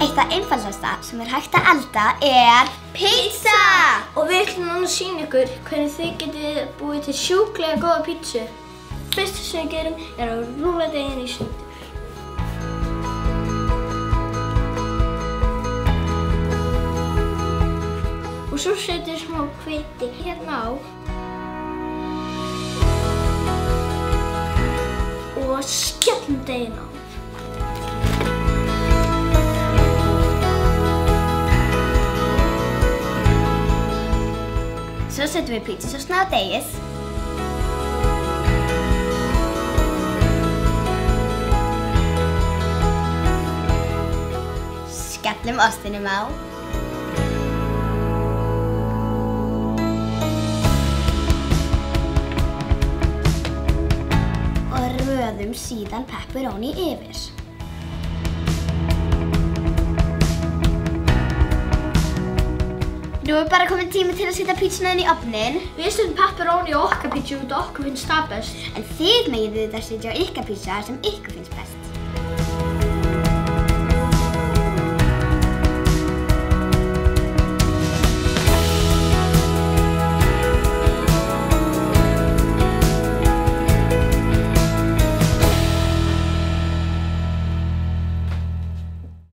Eitt af einfaldasta sem hægt að elda pizza! Og við ætlum núna að sýna ykkur hvernig þið getið búið til sjúklega góða pítsu. Fyrsta sem við gerum að rúlla deiginn í sundur. Og svo setjum við smá hveiti hérna á. Og skellum deiginn á. Svo setjum við pítsasósuna á deigið. Skellum ostinum á. Og röðum síðan pepperoni yfir. Nú bara kominn tími til að setja pítsuna inn í ofninn. Við setjum pepperoni á okkar pítsu út og okkur finnst það best. En þið megið þetta setja á ykkar pítsa sem ykkur finnst best.